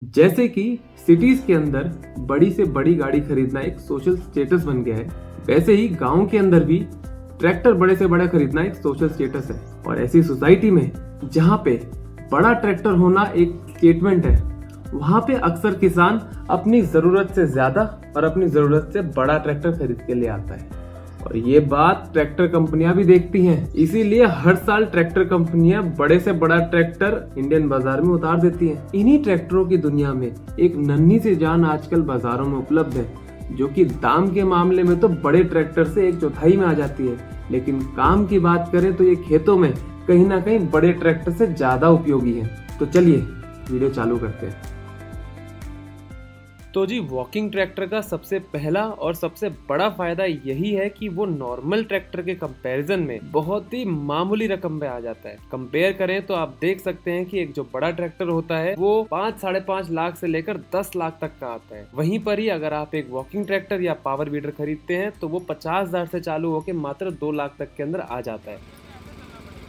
जैसे कि सिटीज के अंदर बड़ी से बड़ी गाड़ी खरीदना एक सोशल स्टेटस बन गया है, वैसे ही गांव के अंदर भी ट्रैक्टर बड़े से बड़ा खरीदना एक सोशल स्टेटस है। और ऐसी सोसाइटी में जहां पे बड़ा ट्रैक्टर होना एक स्टेटमेंट है, वहां पे अक्सर किसान अपनी जरूरत से ज्यादा और अपनी जरूरत से बड़ा ट्रैक्टर खरीद के ले आता है। और ये बात ट्रैक्टर कंपनियां भी देखती हैं, इसीलिए हर साल ट्रैक्टर कंपनियां बड़े से बड़ा ट्रैक्टर इंडियन बाजार में उतार देती हैं। इन्हीं ट्रैक्टरों की दुनिया में एक नन्ही सी जान आजकल बाजारों में उपलब्ध है, जो कि दाम के मामले में तो बड़े ट्रैक्टर से 1/4 में आ जाती है, लेकिन काम की बात करें तो ये खेतों में कहीं ना कहीं बड़े ट्रैक्टर से ज्यादा उपयोगी है। तो चलिए वीडियो चालू करते हैं। तो जी, वॉकिंग ट्रैक्टर का सबसे पहला और सबसे बड़ा फायदा यही है कि वो नॉर्मल ट्रैक्टर के कंपैरिजन में बहुत ही मामूली रकम पे आ जाता है। कंपेयर करें तो आप देख सकते हैं कि एक जो बड़ा ट्रैक्टर होता है वो 5-5.5 लाख से लेकर 10 लाख तक का आता है। वहीं पर ही अगर आप एक वॉकिंग ट्रैक्टर या पावर वीडर खरीदते हैं तो वो 50,000 से चालू होकर मात्र 2 लाख तक के अंदर आ जाता है।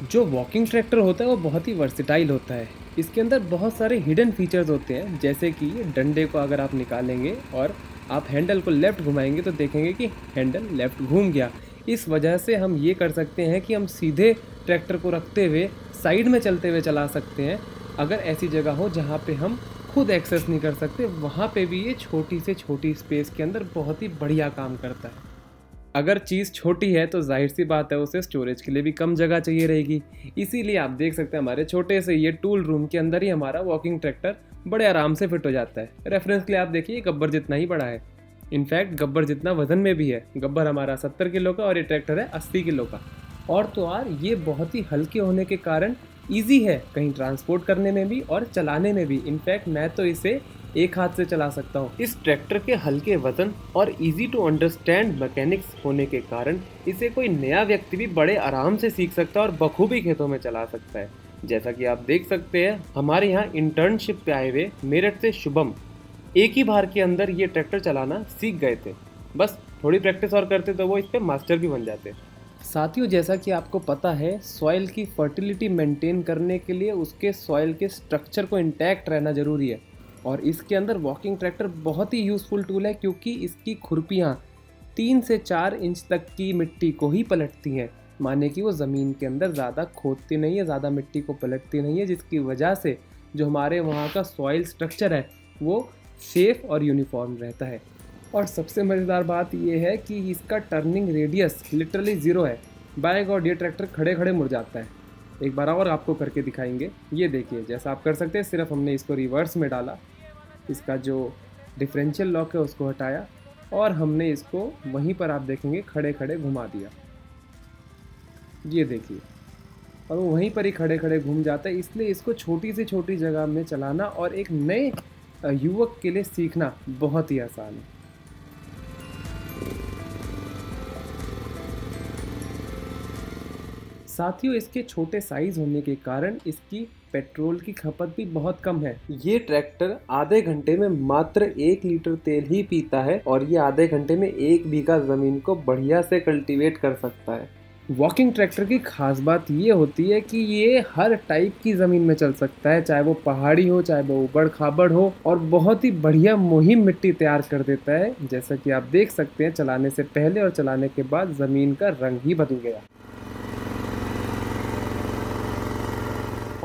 जो वॉकिंग ट्रैक्टर होता है वो बहुत ही वर्सिटाइल होता है। इसके अंदर बहुत सारे हिडन फीचर्स होते हैं, जैसे कि डंडे को अगर आप निकालेंगे और आप हैंडल को लेफ़्ट घुमाएंगे तो देखेंगे कि हैंडल लेफ़्ट घूम गया। इस वजह से हम ये कर सकते हैं कि हम सीधे ट्रैक्टर को रखते हुए साइड में चलते हुए चला सकते हैं। अगर ऐसी जगह हो जहाँ पे हम खुद एक्सेस नहीं कर सकते, वहाँ पे भी ये छोटी से छोटी स्पेस के अंदर बहुत ही बढ़िया काम करता है। अगर चीज़ छोटी है तो जाहिर सी बात है उसे स्टोरेज के लिए भी कम जगह चाहिए रहेगी। इसीलिए आप देख सकते हैं हमारे छोटे से ये टूल रूम के अंदर ही हमारा वॉकिंग ट्रैक्टर बड़े आराम से फिट हो जाता है। रेफरेंस के लिए आप देखिए, गब्बर जितना ही बड़ा है। इनफैक्ट गब्बर जितना वजन में भी है। गब्बर हमारा 70 किलो का और ये ट्रैक्टर है 80 किलो का। और तो और ये बहुत ही हल्के होने के कारण ईजी है कहीं ट्रांसपोर्ट करने में भी और चलाने में भी। इनफैक्ट मैं तो इसे एक हाथ से चला सकता हूँ। इस ट्रैक्टर के हल्के वजन और इजी टू अंडरस्टैंड मैकेनिक्स होने के कारण इसे कोई नया व्यक्ति भी बड़े आराम से सीख सकता है और बखूबी खेतों में चला सकता है। जैसा कि आप देख सकते हैं, हमारे यहाँ इंटर्नशिप पे आए हुए मेरठ से शुभम एक ही बार के अंदर ये ट्रैक्टर चलाना सीख गए थे। बस थोड़ी प्रैक्टिस और करते तो वो इस पे मास्टर भी बन जाते। साथियों, जैसा कि आपको पता है, सॉइल की फर्टिलिटी मेंटेन करने के लिए उसके सॉइल के स्ट्रक्चर को इंटैक्ट रहना ज़रूरी है। और इसके अंदर वॉकिंग ट्रैक्टर बहुत ही यूज़फुल टूल है, क्योंकि इसकी खुरपियाँ 3 से 4 इंच तक की मिट्टी को ही पलटती हैं। माने कि वो ज़मीन के अंदर ज़्यादा खोदती नहीं है, ज़्यादा मिट्टी को पलटती नहीं है, जिसकी वजह से जो हमारे वहाँ का सॉइल स्ट्रक्चर है वो सेफ और यूनिफॉर्म रहता है। और सबसे मज़ेदार बात यह है कि इसका टर्निंग रेडियस लिटरली 0 है। बाय गॉड, ये ट्रैक्टर खड़े खड़े मुड़ जाता है। एक बार और आपको करके दिखाएंगे। ये देखिए, जैसा आप कर सकते हैं, सिर्फ हमने इसको रिवर्स में डाला, इसका जो डिफरेंशियल लॉक है उसको हटाया और हमने इसको वहीं पर आप देखेंगे खड़े खड़े घुमा दिया। ये देखिए, और वो वहीं पर ही खड़े खड़े घूम जाता है। इसलिए इसको छोटी से छोटी जगह में चलाना और एक नए युवक के लिए सीखना बहुत ही आसान है। साथियों, इसके छोटे साइज होने के कारण इसकी पेट्रोल की खपत भी बहुत कम है। ये ट्रैक्टर आधे घंटे में मात्र 1 लीटर तेल ही पीता है और ये आधे घंटे में 1 बीघा जमीन को बढ़िया से कल्टीवेट कर सकता है। वॉकिंग ट्रैक्टर की खास बात ये होती है कि ये हर टाइप की ज़मीन में चल सकता है, चाहे वो पहाड़ी हो, चाहे वो ऊबड़ खाबड़ हो, और बहुत ही बढ़िया मुहिम मिट्टी तैयार कर देता है। जैसा कि आप देख सकते हैं, चलाने से पहले और चलाने के बाद ज़मीन का रंग ही बदल गया।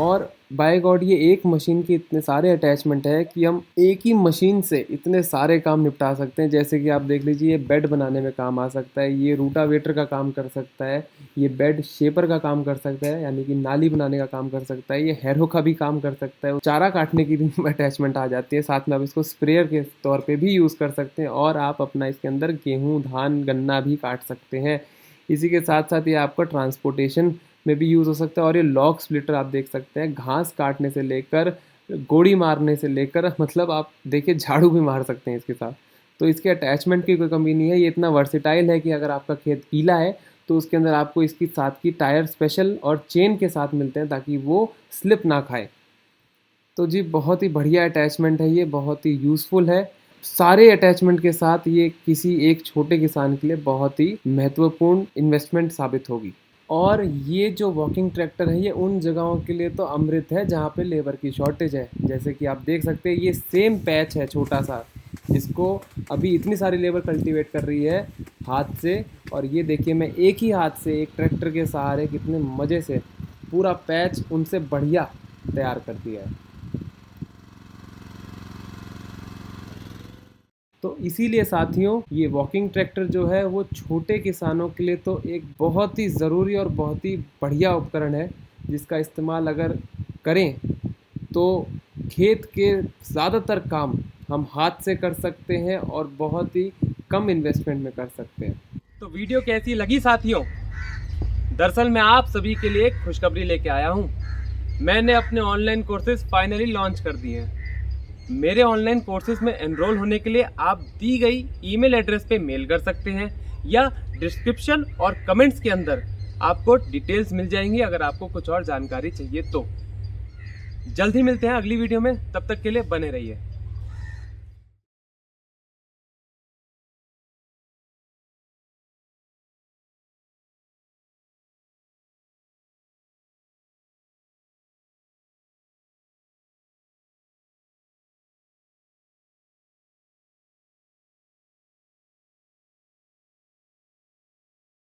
और बाय गॉड, ये एक मशीन के इतने सारे अटैचमेंट है कि हम एक ही मशीन से इतने सारे काम निपटा सकते हैं। जैसे कि आप देख लीजिए, ये बेड बनाने में काम आ सकता है, ये रूटावेटर का काम कर सकता है, ये बेड शेपर का काम कर सकता है, यानी कि नाली बनाने का काम कर सकता है, ये हैरो का भी काम कर सकता है, चारा काटने की भी अटैचमेंट आ जाती है। साथ में आप इसको स्प्रेयर के तौर पर भी यूज़ कर सकते हैं और आप अपना इसके अंदर गेहूँ, धान, गन्ना भी काट सकते हैं। इसी के साथ साथ ये आपका ट्रांसपोर्टेशन में भी यूज़ हो सकता है। और ये लॉग स्प्लिटर आप देख सकते हैं, घास काटने से लेकर गोड़ी मारने से लेकर, मतलब आप देखिए झाड़ू भी मार सकते हैं इसके साथ। तो इसके अटैचमेंट की कोई कमी नहीं है। ये इतना वर्सेटाइल है कि अगर आपका खेत गीला है तो उसके अंदर आपको इसकी साथ की टायर स्पेशल और चेन के साथ मिलते हैं ताकि वो स्लिप ना खाए। तो जी, बहुत ही बढ़िया अटैचमेंट है, ये बहुत ही यूज़फुल है। सारे अटैचमेंट के साथ ये किसी एक छोटे किसान के लिए बहुत ही महत्वपूर्ण इन्वेस्टमेंट साबित होगी। और ये जो वॉकिंग ट्रैक्टर है ये उन जगहों के लिए तो अमृत है जहाँ पे लेबर की शॉर्टेज है। जैसे कि आप देख सकते हैं ये सेम पैच है छोटा सा, जिसको अभी इतनी सारी लेबर कल्टीवेट कर रही है हाथ से। और ये देखिए मैं एक ही हाथ से एक ट्रैक्टर के सहारे कितने मज़े से पूरा पैच उनसे बढ़िया तैयार कर दिया है। तो इसीलिए साथियों ये वॉकिंग ट्रैक्टर जो है वो छोटे किसानों के लिए तो एक बहुत ही ज़रूरी और बहुत ही बढ़िया उपकरण है, जिसका इस्तेमाल अगर करें तो खेत के ज़्यादातर काम हम हाथ से कर सकते हैं और बहुत ही कम इन्वेस्टमेंट में कर सकते हैं। तो वीडियो कैसी लगी साथियों? दरअसल मैं आप सभी के लिए एक खुशखबरी लेके आया हूँ। मैंने अपने ऑनलाइन कोर्सेज फाइनली लॉन्च कर दिए हैं। मेरे ऑनलाइन कोर्सेज में एनरोल होने के लिए आप दी गई ईमेल एड्रेस पे मेल कर सकते हैं या डिस्क्रिप्शन और कमेंट्स के अंदर आपको डिटेल्स मिल जाएंगी अगर आपको कुछ और जानकारी चाहिए तो। जल्द ही मिलते हैं अगली वीडियो में, तब तक के लिए बने रहिए।